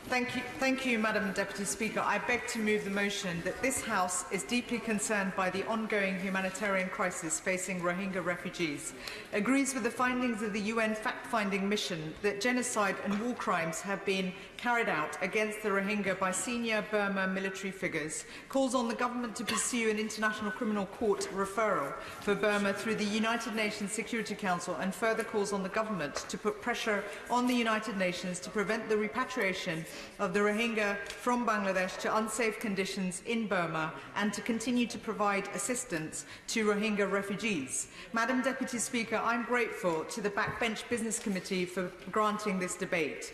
Thank you, Madam Deputy Speaker. I beg to move the motion that this House is deeply concerned by the ongoing humanitarian crisis facing Rohingya refugees, agrees with the findings of the UN fact-finding mission that genocide and war crimes have been carried out against the Rohingya by senior Burma military figures, calls on the government to pursue an international criminal court referral for Burma through the United Nations Security Council, and further calls on the government to put pressure on the United Nations to prevent the repatriation of the Rohingya from Bangladesh to unsafe conditions in Burma and to continue to provide assistance to Rohingya refugees. Madam Deputy Speaker, I'm grateful to the Backbench Business Committee for granting this debate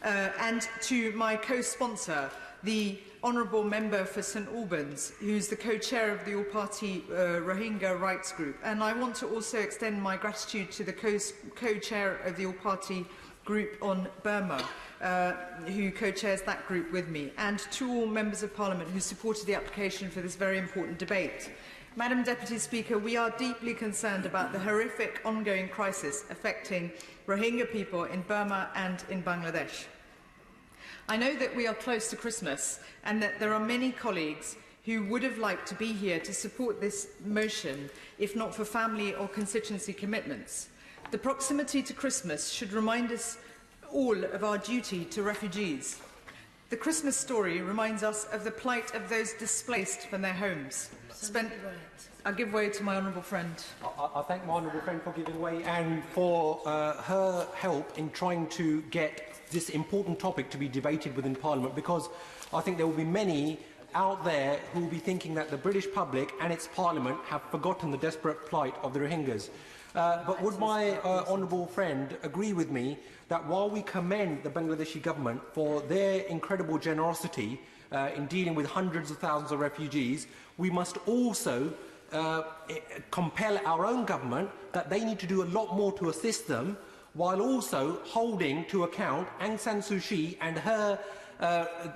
and to my co-sponsor, the Honourable Member for St Albans, who's the co-chair of the All-Party Rohingya Rights Group. And I want to also extend my gratitude to the co-chair of the All-Party Group on Burma, who co-chairs that group with me, and to all Members of Parliament who supported the application for this very important debate. Madam Deputy Speaker, we are deeply concerned about the horrific ongoing crisis affecting Rohingya people in Burma and in Bangladesh. I know that we are close to Christmas and that there are many colleagues who would have liked to be here to support this motion, if not for family or constituency commitments. The proximity to Christmas should remind us all of our duty to refugees. The Christmas story reminds us of the plight of those displaced from their homes. I'll give way to my honourable friend. I thank my honourable friend for giving way and for her help in trying to get this important topic to be debated within Parliament, because I think there will be many out there who will be thinking that the British public and its Parliament have forgotten the desperate plight of the Rohingyas. But would my honourable friend agree with me that while we commend the Bangladeshi government for their incredible generosity in dealing with hundreds of thousands of refugees, we must also compel our own government that they need to do a lot more to assist them, while also holding to account Aung San Suu Kyi and her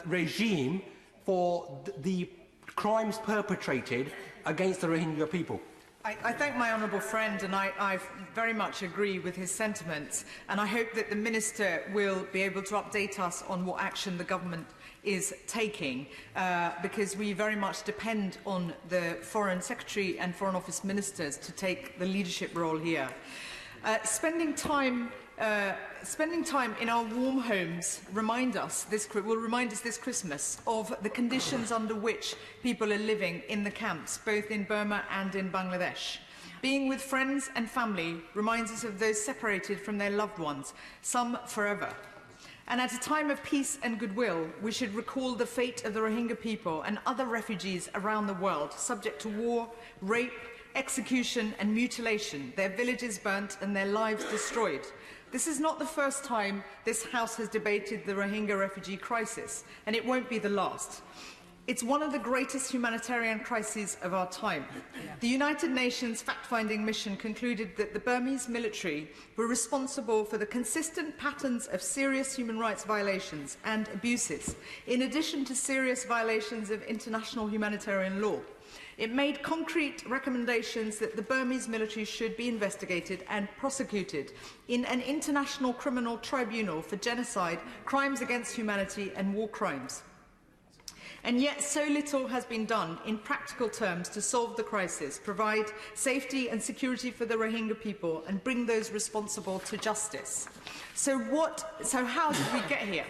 regime for the crimes perpetrated against the Rohingya people. I thank my honourable friend, and I very much agree with his sentiments, and I hope that the Minister will be able to update us on what action the government is taking, because we very much depend on the Foreign Secretary and Foreign Office Ministers to take the leadership role here. Spending time in our warm homes will remind us this Christmas of the conditions under which people are living in the camps, both in Burma and in Bangladesh. Being with friends and family reminds us of those separated from their loved ones, some forever. And at a time of peace and goodwill, we should recall the fate of the Rohingya people and other refugees around the world, subject to war, rape, execution and mutilation, their villages burnt and their lives destroyed. This is not the first time this House has debated the Rohingya refugee crisis, and it won't be the last. It's one of the greatest humanitarian crises of our time. The United Nations fact-finding mission concluded that the Burmese military were responsible for the consistent patterns of serious human rights violations and abuses, in addition to serious violations of international humanitarian law. It made concrete recommendations that the Burmese military should be investigated and prosecuted in an international criminal tribunal for genocide, crimes against humanity and war crimes. And yet so little has been done in practical terms to solve the crisis, provide safety and security for the Rohingya people and bring those responsible to justice. So how did we get here?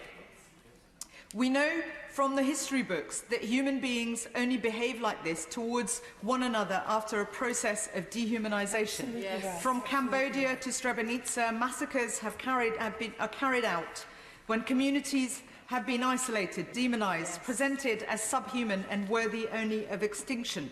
We know from the history books that human beings only behave like this towards one another after a process of dehumanization. Yes. From Cambodia to Srebrenica, massacres are carried out when communities have been isolated, demonized, presented as subhuman and worthy only of extinction.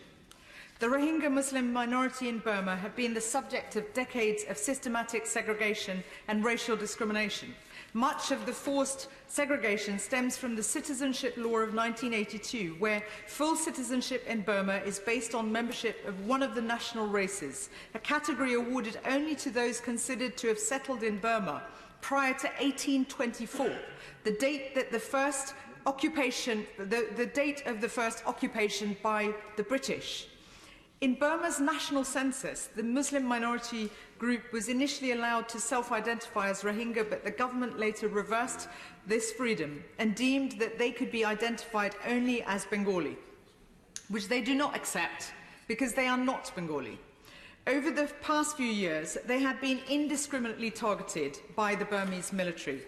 The Rohingya Muslim minority in Burma have been the subject of decades of systematic segregation and racial discrimination. Much of the forced segregation stems from the Citizenship Law of 1982, where full citizenship in Burma is based on membership of one of the national races, a category awarded only to those considered to have settled in Burma prior to 1824, the date that the first occupation, the date of the first occupation by the British. In Burma's national census, the Muslim minority group was initially allowed to self-identify as Rohingya, but the government later reversed this freedom and deemed that they could be identified only as Bengali, which they do not accept because they are not Bengali. Over the past few years, they have been indiscriminately targeted by the Burmese military.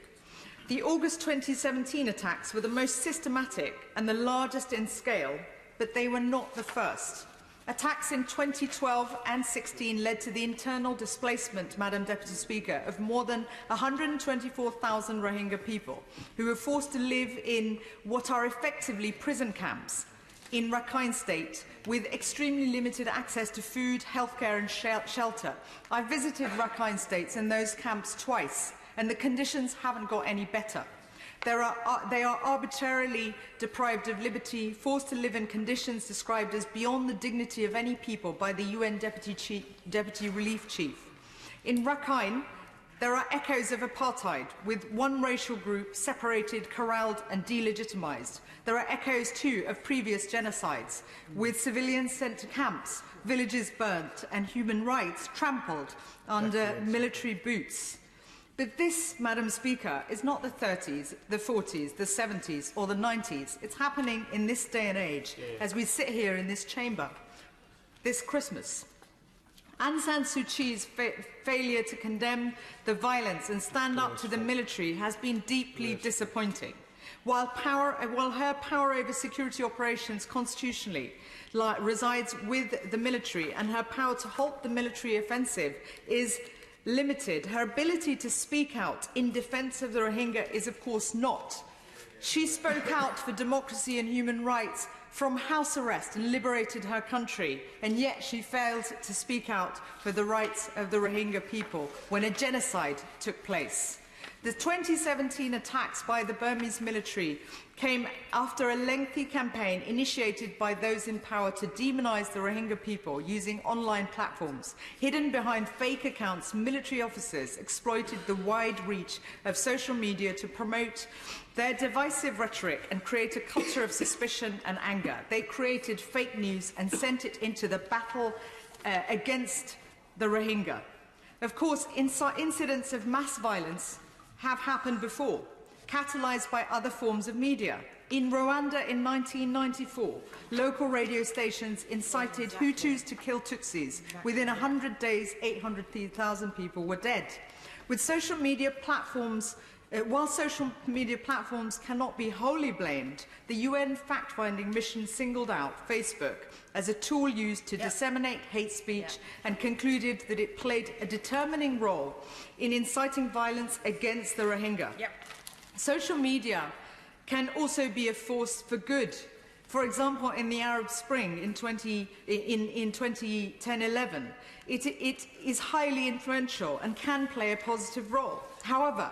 The August 2017 attacks were the most systematic and the largest in scale, but they were not the first. Attacks in 2012 and 16 led to the internal displacement, Madam Deputy Speaker, of more than 124,000 Rohingya people who were forced to live in what are effectively prison camps in Rakhine State with extremely limited access to food, healthcare and shelter. I visited Rakhine States and those camps twice, and the conditions haven't got any better. They are arbitrarily deprived of liberty, forced to live in conditions described as beyond the dignity of any people by the UN Deputy Relief Chief. In Rakhine, there are echoes of apartheid, with one racial group separated, corralled and delegitimized. There are echoes, too, of previous genocides, with civilians sent to camps, villages burnt and human rights trampled under military boots. But this, Madam Speaker, is not the 30s, the 40s, the 70s or the 90s. It's happening in this day and age as we sit here in this chamber this Christmas. Aung San Suu Kyi's failure to condemn the violence and stand up to the military has been deeply disappointing. While her power over security operations constitutionally resides with the military and her power to halt the military offensive is limited, her ability to speak out in defence of the Rohingya is, of course, not. She spoke out for democracy and human rights from house arrest and liberated her country, and yet she failed to speak out for the rights of the Rohingya people when a genocide took place. The 2017 attacks by the Burmese military came after a lengthy campaign initiated by those in power to demonise the Rohingya people using online platforms. Hidden behind fake accounts, military officers exploited the wide reach of social media to promote their divisive rhetoric and create a culture of suspicion and anger. They created fake news and sent it into the battle against the Rohingya. Of course, incidents of mass violence have happened before, catalysed by other forms of media. In Rwanda in 1994, local radio stations incited Hutus to kill Tutsis. Within 100 days, 800,000 people were dead. With social media platforms, while social media platforms cannot be wholly blamed, the UN fact-finding mission singled out Facebook as a tool used to disseminate hate speech and concluded that it played a determining role in inciting violence against the Rohingya. Social media can also be a force for good. For example, in the Arab Spring in 2010-11, it is highly influential and can play a positive role. However,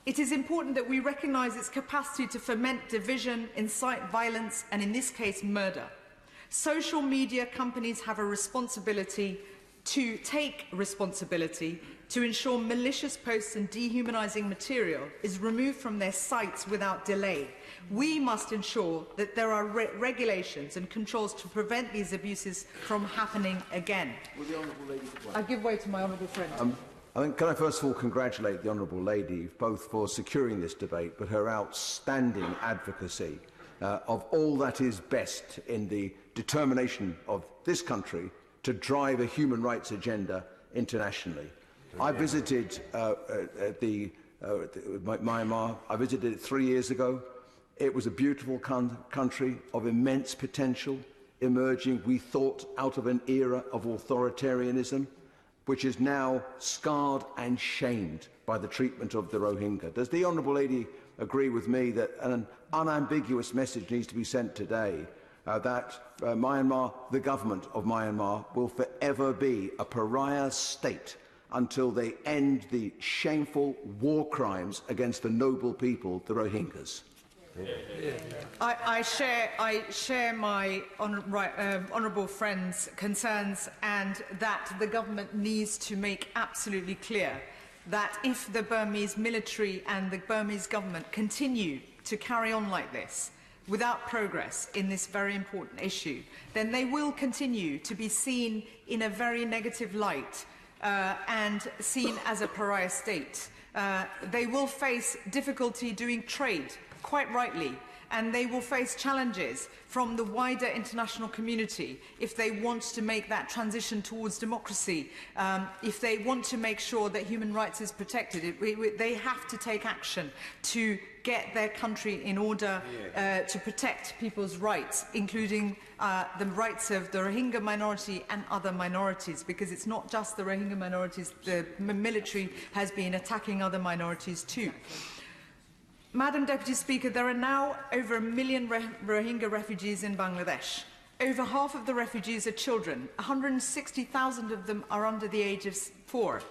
it is important that we recognise its capacity to foment division, incite violence, and in this case, murder. Social media companies have a responsibility to ensure malicious posts and dehumanising material is removed from their sites without delay. We must ensure that there are regulations and controls to prevent these abuses from happening again. I give way to my honourable friend. Can I first of all congratulate the Honourable Lady both for securing this debate, but her outstanding advocacy of all that is best in the determination of this country to drive a human rights agenda internationally. I visited Myanmar. I visited it 3 years ago. It was a beautiful country of immense potential, emerging, we thought, out of an era of authoritarianism, which is now scarred and shamed by the treatment of the Rohingya. Does the Honourable Lady agree with me that an unambiguous message needs to be sent today that Myanmar, the government of Myanmar, will forever be a pariah state until they end the shameful war crimes against the noble people, the Rohingyas? I share my honourable friend's concerns, and that the government needs to make absolutely clear that if the Burmese military and the Burmese government continue to carry on like this, without progress in this very important issue, then they will continue to be seen in a very negative light and seen as a pariah state. They will face difficulty doing trade, quite rightly, and they will face challenges from the wider international community if they want to make that transition towards democracy, if they want to make sure that human rights is protected. They have to take action to get their country in order to protect people's rights, including the rights of the Rohingya minority and other minorities, because it's not just the Rohingya minorities, the military has been attacking other minorities too. Madam Deputy Speaker, there are now over 1 million Rohingya refugees in Bangladesh. Over half of the refugees are children. 160,000 of them are under the age of 4.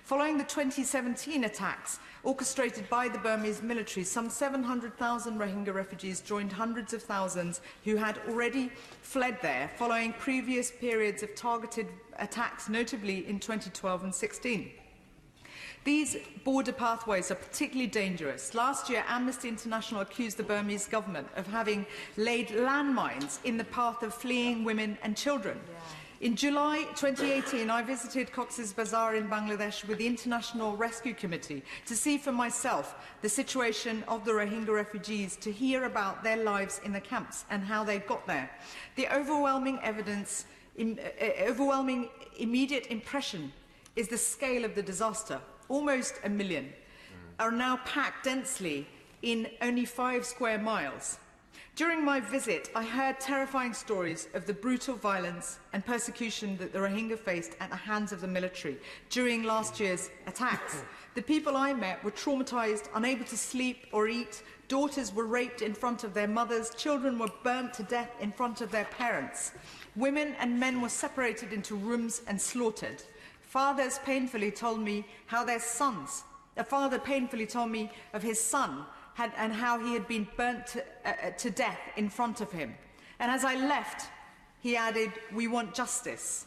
Following the 2017 attacks orchestrated by the Burmese military, some 700,000 Rohingya refugees joined hundreds of thousands who had already fled there following previous periods of targeted attacks, notably in 2012 and 16. These border pathways are particularly dangerous. Last year, Amnesty International accused the Burmese government of having laid landmines in the path of fleeing women and children. In July 2018, I visited Cox's Bazar in Bangladesh with the International Rescue Committee to see for myself the situation of the Rohingya refugees, to hear about their lives in the camps and how they got there. The overwhelming immediate impression is the scale of the disaster. Almost 1 million are now packed densely in only 5 square miles. During my visit, I heard terrifying stories of the brutal violence and persecution that the Rohingya faced at the hands of the military during last year's attacks. The people I met were traumatized, unable to sleep or eat. Daughters were raped in front of their mothers. Children were burnt to death in front of their parents. Women and men were separated into rooms and slaughtered. Fathers painfully told me how their sons, a father painfully told me of his son and how he had been burnt to death in front of him. And as I left, he added, "We want justice."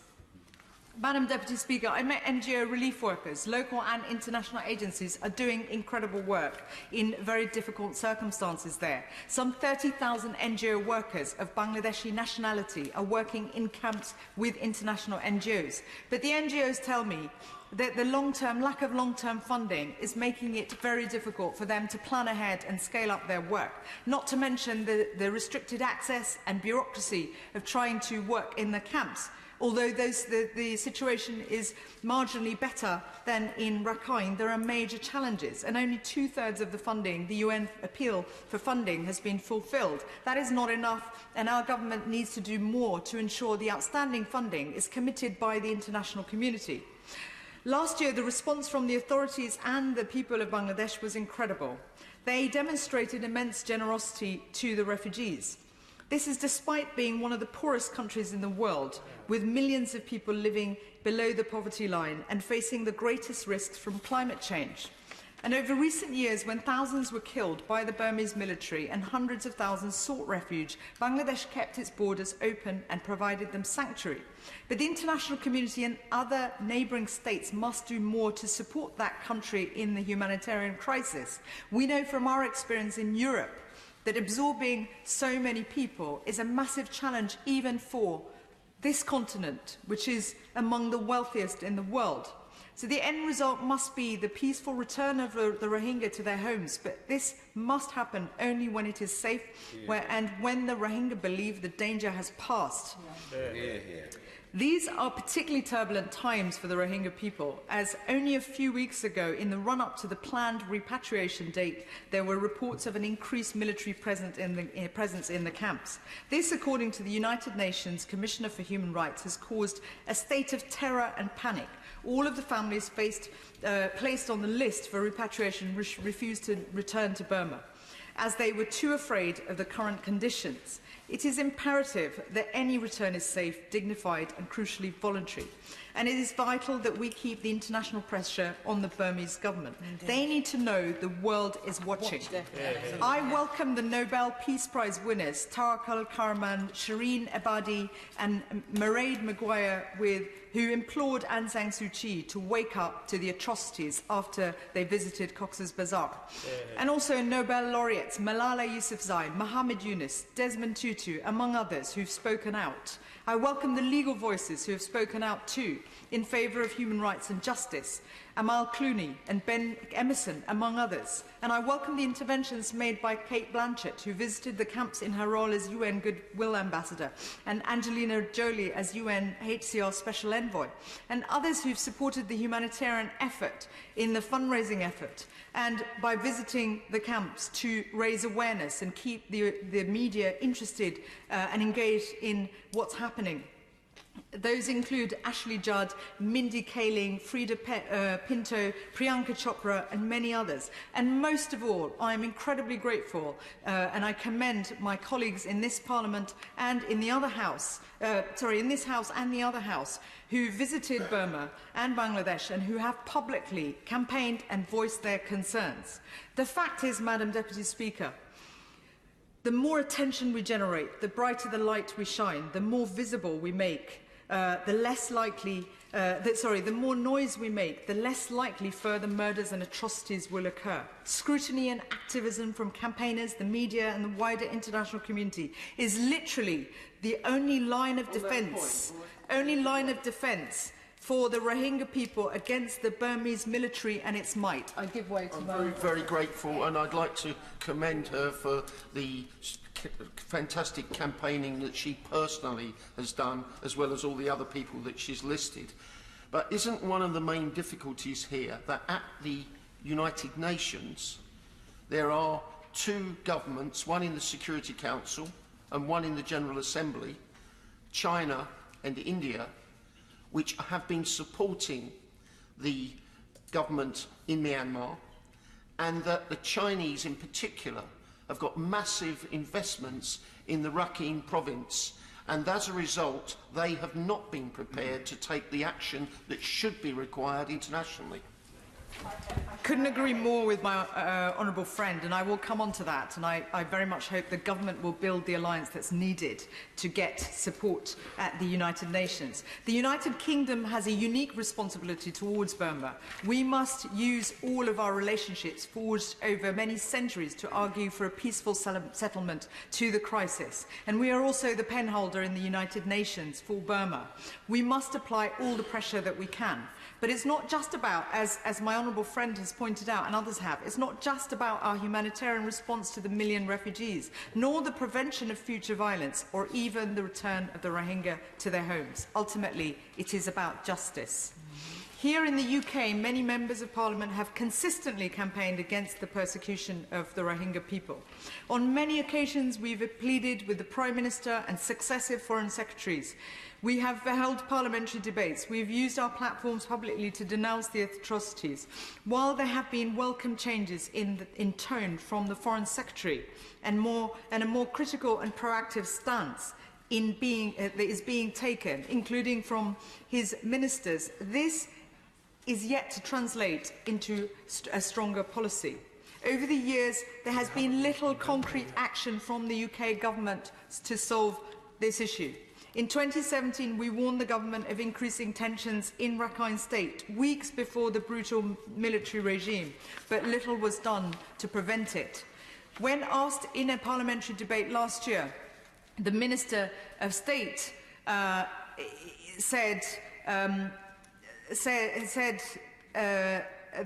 Madam Deputy Speaker, I met NGO relief workers. Local and international agencies are doing incredible work in very difficult circumstances there. Some 30,000 NGO workers of Bangladeshi nationality are working in camps with international NGOs. But the NGOs tell me that the lack of long-term funding is making it very difficult for them to plan ahead and scale up their work, not to mention the restricted access and bureaucracy of trying to work in the camps. Although the situation is marginally better than in Rakhine, there are major challenges, and only 2/3 of the funding, the UN appeal for funding, has been fulfilled. That is not enough, and our government needs to do more to ensure the outstanding funding is committed by the international community. Last year, the response from the authorities and the people of Bangladesh was incredible. They demonstrated immense generosity to the refugees. This is despite being one of the poorest countries in the world, with millions of people living below the poverty line and facing the greatest risks from climate change. And over recent years, when thousands were killed by the Burmese military and hundreds of thousands sought refuge, Bangladesh kept its borders open and provided them sanctuary. But the international community and other neighbouring states must do more to support that country in the humanitarian crisis. We know from our experience in Europe that absorbing so many people is a massive challenge even for this continent, which is among the wealthiest in the world. So the end result must be the peaceful return of the Rohingya to their homes, but this must happen only when it is safe and when the Rohingya believe the danger has passed. These are particularly turbulent times for the Rohingya people, as only a few weeks ago, in the run-up to the planned repatriation date, there were reports of an increased military presence in the camps. This, according to the United Nations Commissioner for Human Rights, has caused a state of terror and panic. All of the families placed on the list for repatriation refused to return to Burma, as they were too afraid of the current conditions. It is imperative that any return is safe, dignified and crucially voluntary. And it is vital that we keep the international pressure on the Burmese government. Indeed. They need to know the world is watching. I welcome the Nobel Peace Prize winners, Tawakkol Karman, Shireen Ebadi and Mairead Maguire with who implored Aung San Suu Kyi to wake up to the atrocities after they visited Cox's Bazar. And also Nobel laureates Malala Yousafzai, Muhammad Yunus, Desmond Tutu, among others, who've spoken out. I welcome the legal voices who have spoken out too in favour of human rights and justice, Amal Clooney and Ben Emerson, among others. And I welcome the interventions made by Kate Blanchett, who visited the camps in her role as UN Goodwill Ambassador, and Angelina Jolie as UNHCR Special Envoy, and others who've supported the humanitarian effort in the fundraising effort, and by visiting the camps to raise awareness and keep the media interested and engaged in what's happening. Those include Ashley Judd, Mindy Kaling, Frida Pinto, Priyanka Chopra and many others. And most of all, I am incredibly grateful and I commend my colleagues in this Parliament and in the other House, in this House and the other House, who visited Burma and Bangladesh and who have publicly campaigned and voiced their concerns. The fact is, Madam Deputy Speaker, the more attention we generate, the brighter the light we shine, the more visible we make, the less likely, the more noise we make, the less likely further murders and atrocities will occur. Scrutiny and activism from campaigners, the media and the wider international community is literally the only line of defence, for the Rohingya people against the Burmese military and its might. I give way to I'm very grateful, and I'd like to commend her for the fantastic campaigning that she personally has done, as well as all the other people that she's listed. But isn't one of the main difficulties here that at the United Nations there are two governments, one in the Security Council and one in the General Assembly, China and India, which have been supporting the government in Myanmar, and that the Chinese in particular have got massive investments in the Rakhine province, and as a result they have not been prepared to take the action that should be required internationally. Couldn't agree more with my honourable friend, and I will come on to that, and I very much hope the government will build the alliance that's needed to get support at the United Nations. The United Kingdom has a unique responsibility towards Burma. We must use all of our relationships forged over many centuries to argue for a peaceful settlement to the crisis, and we are also the penholder in the United Nations for Burma. We must apply all the pressure that we can. But it's not just about, as my honourable friend has pointed out and others have, it's not just about our humanitarian response to the million refugees, nor the prevention of future violence, or even the return of the Rohingya to their homes. Ultimately, it is about justice. Here in the UK, many members of Parliament have consistently campaigned against the persecution of the Rohingya people. On many occasions, we've pleaded with the Prime Minister and successive Foreign Secretaries. We have held parliamentary debates. We have used our platforms publicly to denounce the atrocities. While there have been welcome changes in tone from the Foreign Secretary and a more critical and proactive stance that is being taken, including from his ministers, this is yet to translate into a stronger policy. Over the years, there has been little concrete action from the UK government to solve this issue. In 2017, we warned the government of increasing tensions in Rakhine State weeks before the brutal military regime, but little was done to prevent it. When asked in a parliamentary debate last year, the Minister of State said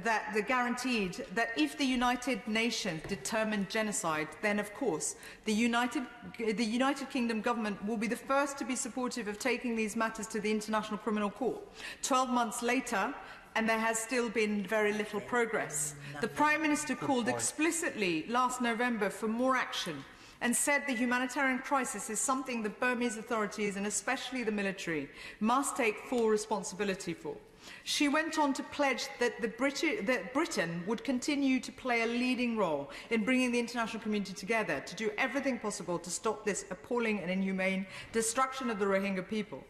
that the guaranteed that if the United Nations determined genocide, then of course the United Kingdom government will be the first to be supportive of taking these matters to the International Criminal Court. 12 months later, and there has still been very little progress. The Prime Minister called explicitly last November for more action and said the humanitarian crisis is something the Burmese authorities, and especially the military, must take full responsibility for. She went on to pledge that Britain would continue to play a leading role in bringing the international community together to do everything possible to stop this appalling and inhumane destruction of the Rohingya people.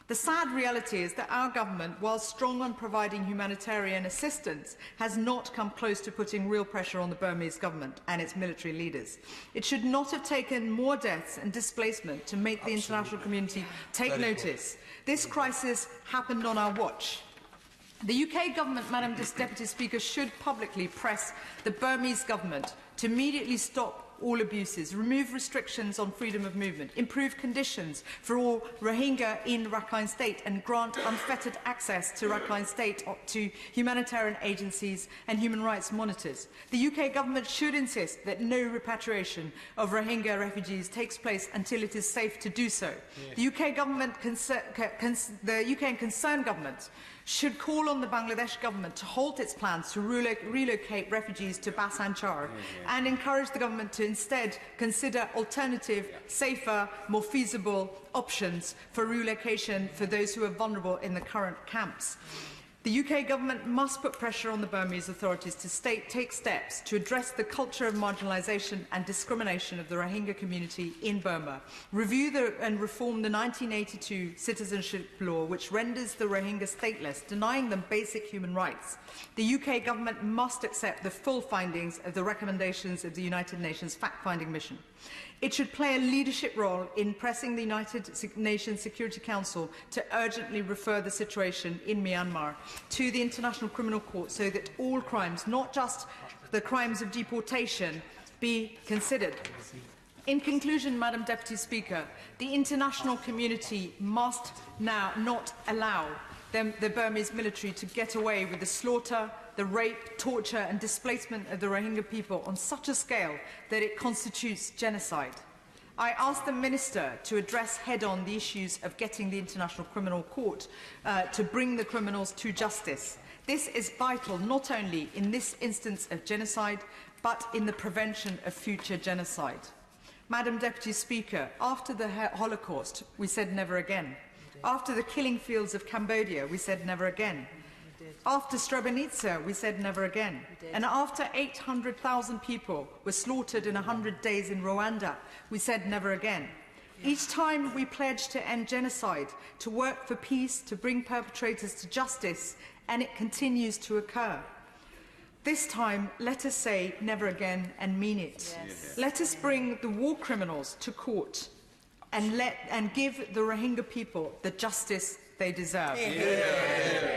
The sad reality is that our government, while strong on providing humanitarian assistance, has not come close to putting real pressure on the Burmese government and its military leaders. It should not have taken more deaths and displacement to make the international community take notice. This crisis happened on our watch. The UK government, Madam Deputy Speaker, should publicly press the Burmese government to immediately stop all abuses, remove restrictions on freedom of movement, improve conditions for all Rohingya in Rakhine State and grant unfettered access to Rakhine State to humanitarian agencies and human rights monitors. The UK government should insist that no repatriation of Rohingya refugees takes place until it is safe to do so. Yes. The UK government, the UK and concerned governments should call on the Bangladesh government to halt its plans to relocate refugees to Basan Char and encourage the government to instead consider alternative, safer, more feasible options for relocation for those who are vulnerable in the current camps. The UK government must put pressure on the Burmese authorities to take steps to address the culture of marginalisation and discrimination of the Rohingya community in Burma, review and reform the 1982 citizenship law, which renders the Rohingya stateless, denying them basic human rights. The UK government must accept the full findings of the recommendations of the United Nations fact-finding mission. It should play a leadership role in pressing the United Nations Security Council to urgently refer the situation in Myanmar to the International Criminal Court so that all crimes, not just the crimes of deportation, be considered. In conclusion, Madam Deputy Speaker, the international community must now not allow the Burmese military to get away with the slaughter, the rape, torture and displacement of the Rohingya people on such a scale that it constitutes genocide. I ask the Minister to address head-on the issues of getting the International Criminal Court to bring the criminals to justice. This is vital not only in this instance of genocide, but in the prevention of future genocide. Madam Deputy Speaker, after the Holocaust, we said never again. After the killing fields of Cambodia, we said never again. After Srebrenica, we said never again. And after 800,000 people were slaughtered in 100 days in Rwanda, we said never again. Each time we pledged to end genocide, to work for peace, to bring perpetrators to justice, and it continues to occur. This time, let us say never again and mean it. Yes. Let us bring the war criminals to court and give the Rohingya people the justice they deserve. Yeah.